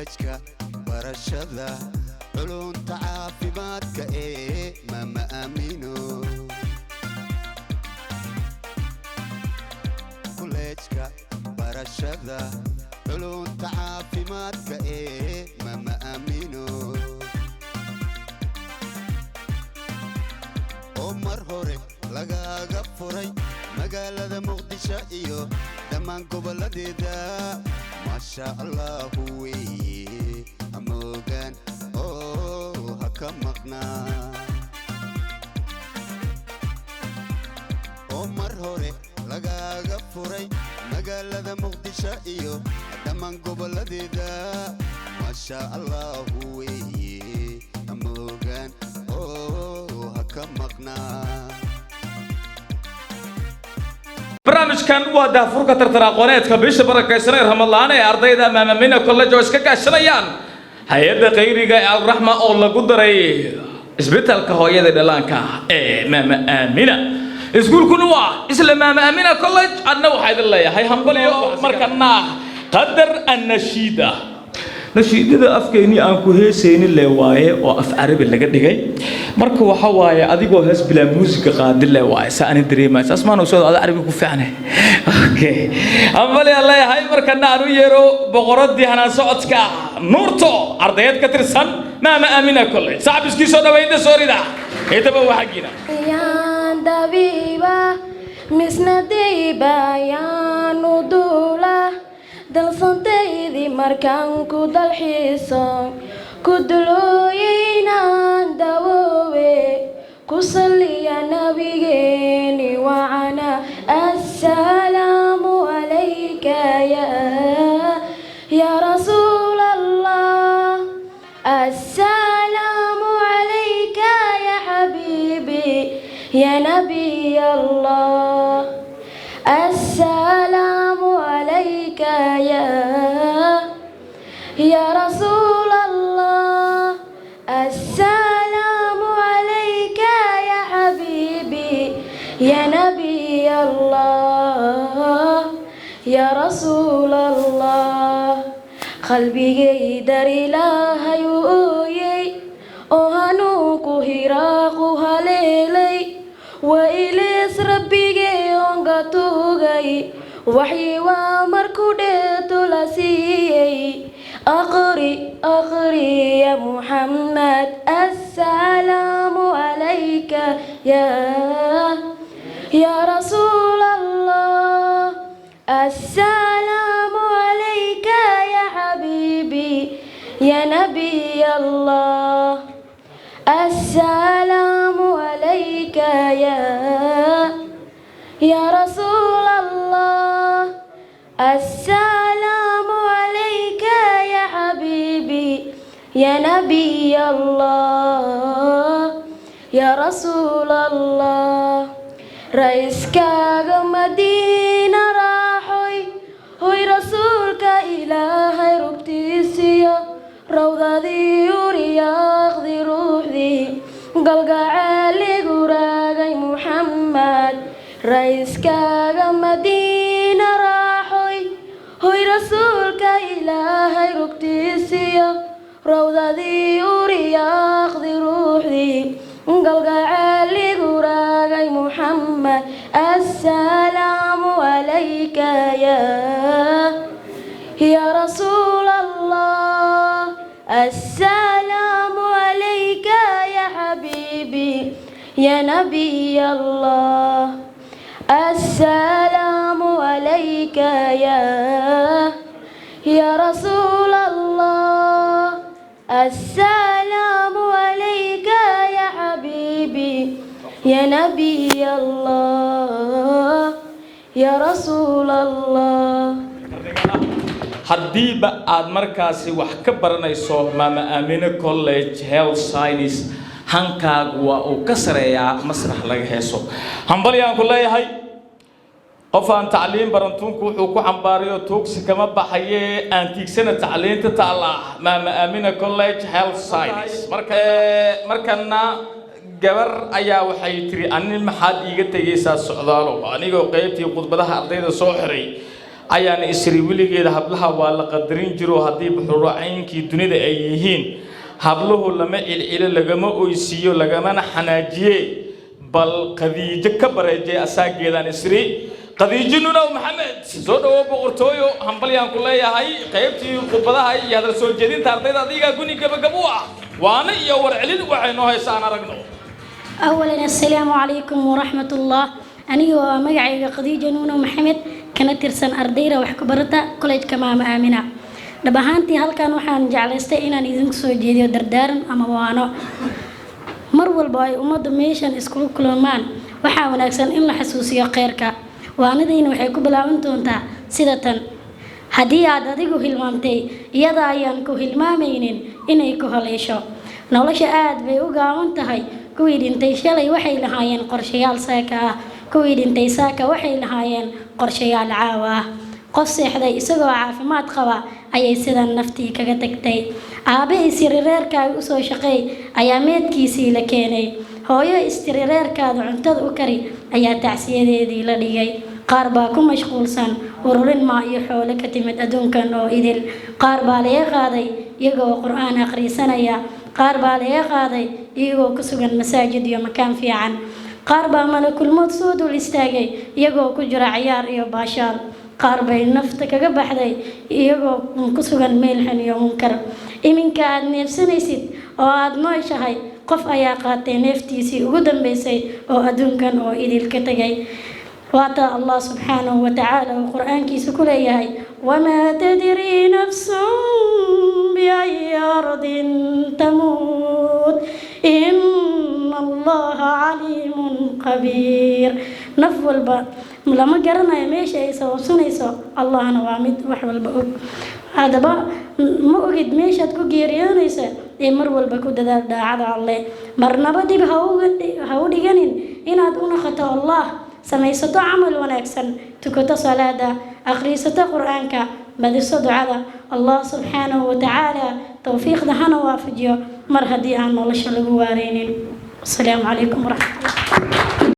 كوليجكا برشادة علوم تعافيماتك ماما أمينو كوليجكا برشادة علوم تعافيماتك ماما أمينو عمر هوري لغاقا فوري مقالة مقدشة إيو دمان قبل ديدا ما شاء الله هوي أموغان أوه هكا مقنا عمر هوري لغاقا فوري مقالة مقدشة إيو دمان قبل ديدا ما شاء الله هوي أموغان أوه هكا مقنا برنامج كان وده فرقة ترتراقونات كبيش بركة سنة رمضان أرضية أمام منا كل جوز كشريان هيدا غيري جاي الرحمة الله قدري إثبتال كهوية دلانكا ماما أمينة إسقول كنوا إسلام ماما أمينة كل أنا وحيد الله هاي هم بليو مركنا قدر النشيدة نشيدة أفكاري أنكو هي سين اللي واعي وأف عربي اللي قد جاي مركو حواي أديكو هس بلا موسيقى قاد اللي واعي سأني دريما أسمع نوصل هذا عربي كوفعني أوكي أمبلي الله هاي مركنا أنو يرو بقرد دي هنا صوتك نورتو أرضيات كترسن ماما أمينة كله صعب إسكي صودا وين سوري ده هيدا بوا حقينا يا دبيبة مسنا ديبة يا ندولة dalsantaydi markaan ku dalxiiso ku dulooyeynaan dawoowe ku salliya nabigeeni wacana assalaamu calayka ya rasuul allah assalaamu calayka ya xabiibi ya nabiy allah السلام عليك يا رسول الله السلام عليك يا حبيبي يا نبي الله يا رسول الله قلبي يدر إله يؤيي أهنوك هراق هليلي وإليس ربي توغي وحي ومركود تلاسي أقري يا محمد السلام عليك يا رسول الله السلام عليك يا حبيبي يا نبي الله السلام عليك يا رسول الله السلام عليك يا حبيبي يا نبي الله يا رسول الله رئيسك مدينة راحوي هوي رسولك إلهي ربتيسيا روضة ذي ورياض ذي روح ذي قلقع علي قراغي محمد رئيسك مدينة راحوي هوي رسولك إلهي ركتيسيا روضة ذي ورياض ذي روح ذي قلقع علي قراغي محمد السلام عليك يا رسول الله السلام عليك يا حبيبي يا نبي الله السلام عليك يا رسول الله السلام عليك يا حبيبي يا نبي الله يا رسول الله haddiiba aad markaasi wax ka baranayso maama Amina College Health Science hankaagu waa uu ka sareeyaa masrax laga heeso hambalyaan ku leeyahay qof aan tacliin barantuunku wuxuu ku xambaariyo toogsi kama baxaye aan tiigsana tacliinta taala maama Amina College Health Science markana gabar ayaa waxay tiri anil maxaad iiga tagaysaa socdaalo anigoo qaybtii khudbadaha ardayda soo xiray ayaan isri wiligeeda hablaha waa la qadarin jiro haddii buxuracaynkii dunida ay yihiin habluhu lama cilcilo lagama oysiiyo lagamana xanaajiye bal qadiijo ka bareejay asaageedaan isri qadiijo nunow maxamed soo dhawo boqortooyo hambalyaan ku leeyahay qaybtii khudbadaha iyo hadal soo jeedinta ardayda adiga guni gabagabo ah waana iyo warcelin waxaynu haysaan aragno أولا السلام عليكم ورحمة الله أنا ومقعي قديجة نونو محمد كانت ترسن أرديرة وحكبرتا كوليج كمام آمنة دبهانتي هل كان وحان جعلستي إنا نيزنك سو جيديو دردارن أما وانا مرول باي أمد ميشان اسكول كلمان وحا وناكسن إن لحسوسيا قيركا وانا دين وحيكو بلاونتو انتا سيدة هدي عددكو هلمامتي يدا ايانكو هلمامينين إنيكو هليشو نولش آد بيوغا وانتهي kuwii dhintay shalay waxay lahaayeen qorshayaal saaka ah kuwii dhintay saaka waxay lahaayeen qorshayaal caawa ah qof seexday isagoo caafimaad qaba ayay sidan naftii kaga tagtay aabahay sirireerkaaga u soo shaqeey ayaa meedkiisii la keenay hooyo istirireerkaada cuntada u kari ayaa tacsiyadeedii la dhigay qaar baa ku mashquulsan ururin maa iyo xoolo ka timid adduunkan oo idil qaar baa laga qaaday iyagoo qur'aan akhrisanaya qaar baa laga qaaday iyagoo ku sugan masaajid iyo makaan fiican qaar baa malakul mawt soo dul istaagay iyagoo ku jira ciyaar iyo baashaal qaar bay nafta kaga baxday iyagoo ku sugan meel xun iyo munkar iminka aad neefsanaysid oo aad nooshahay qof ayaa qaatay neeftiisii ugu dambeysay oo adduunkan oo idil ka tagay waata Allah subhanahu wa ta'ala qur'aankiisa ku leeyahay wama tadri nafsun bi ayyi ardin tamut inna Allaha alimun qabiir naf walba lama garanayo meesha ay sababsanayso Allahna waa mid wax walba og hadaba ma ogid meeshaad ku geeriyoonaysa ee mar walba ku dadaal daacada Alle marnaba dib ha u dhiganin inaad u noqoto Allah samaysato camal wanaagsan tukato salaada akhrisato quraanka badiso ducada Allah subhanahu wa ta'ala tawfiiqda hana waafajiyo mar hadii aan nolosha lagu waareynin assalamu alaykum wa rahmatullahi